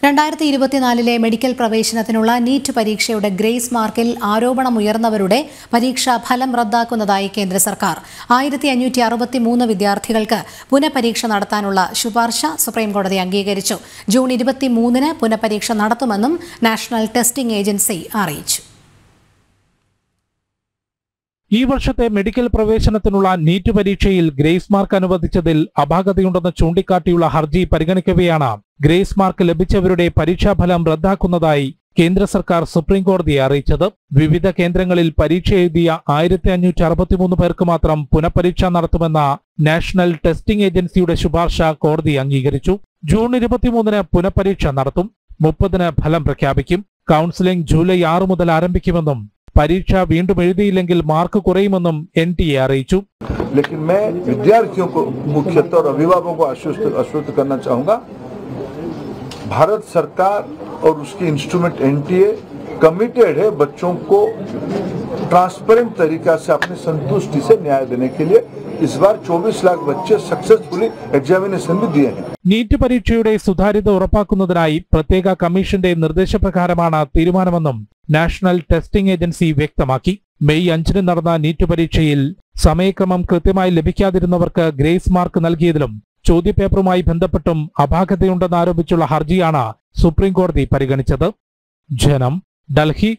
2024 medical പ്രവേശനത്തിനുള്ള NEET പരീക്ഷയുടെ grace മാർക്കിൽ ആരോപണമുയർന്നവരുടെ പരീക്ഷാ ഫലം റദ്ദാക്കുന്നതായി കേന്ദ്ര സർക്കാർ. 1563 വിദ്യാർത്ഥികൾക്ക് പുനഃപരീക്ഷ നടത്താനുള്ള ശുപാർശ സുപ്രീംകോടതി അംഗീകരിച്ചു. ജൂൺ 23-ന് പുനഃപരീക്ഷ നടത്തുമെന്നും നാഷണൽ ടെസ്റ്റിംഗ് ഏജൻസി അറിയിച്ചു. ഈ വർഷത്തെ മെഡിക്കൽ പ്രവേശനത്തിനുള്ള നീറ്റ് പരീക്ഷയിൽ ഗ്രേസ് മാർക്ക് അനുവദിച്ചതിൽ അപാകതയുണ്ടെന്ന് ചൂണ്ടിക്കാട്ടിയുള്ള ഹർജി പരിഗണിക്കവെയാണ് ഗ്രേസ് മാർക്ക് ലഭിച്ചവരുടെ പരീക്ഷാഫലം റദ്ദാക്കുന്നതായി കേന്ദ്ര സർക്കാർ സുപ്രീംകോടതിയെ അറിയിച്ചത്. വിവിധ കേന്ദ്രങ്ങളിൽ പരീക്ഷ എഴുതിയ 1563 പേർക്ക് മാത്രം പുനഃപരീക്ഷ നടത്തുമെന്ന നാഷണൽ ടെസ്റ്റിംഗ് ഏജൻസിയുടെ ശുപാർശ കോടതി അംഗീകരിച്ചു. ജൂൺ 23-ന് പുനഃപരീക്ഷ നടത്തും. 30-ന് ഫലം പ്രഖ്യാപിക്കും. കൌൺസിലിംഗ് ജൂലൈ 6 മുതൽ ആരംഭിക്കുമെന്നും പരീക്ഷ വീണ്ടും എഴുതിയില്ലെങ്കിൽ മാർക്ക് കുറയുമെന്നും NTA അറിയിച്ചു. लेकिन मैं विद्यार्थियों को मुख्यतः और अभिभावकों को आश्वस्त करना चाहूंगा, भारत सरकार और उसकी इंस्ट्रूमेंट NTA कमिटेड है बच्चों को ट्रांसपेरेंट तरीका से अपनी संतुष्टि से न्याय देने के लिए. इस बार 24 लाख बच्चे सक्सेसफुली एग्जामिनेशन भी दिए हैं. നീറ്റ് പരീക്ഷയുടെ സുതാര്യത ഉറപ്പാക്കുന്നതിനായി പ്രത്യേക കമ്മീഷന്റെ നിർദ്ദേശപ്രകാരമാണ് തീരുമാനമെന്നും നാഷണൽ ടെസ്റ്റിംഗ് ഏജൻസി വ്യക്തമാക്കി. മെയ് 5-ന് നടന്ന നീറ്റ് പരീക്ഷയിൽ സമയക്രമം കൃത്യമായി ലഭിക്കാതിരുന്നവർക്ക് ഗ്രേസ് മാർക്ക് നൽകിയതിലും ചോദ്യപേപ്പറുമായി ബന്ധപ്പെട്ടും അപാകതയുണ്ടെന്നാരോപിച്ചുള്ള ഹർജിയാണ് സുപ്രീംകോടതി പരിഗണിച്ചത്. ജനം, ഡൽഹി.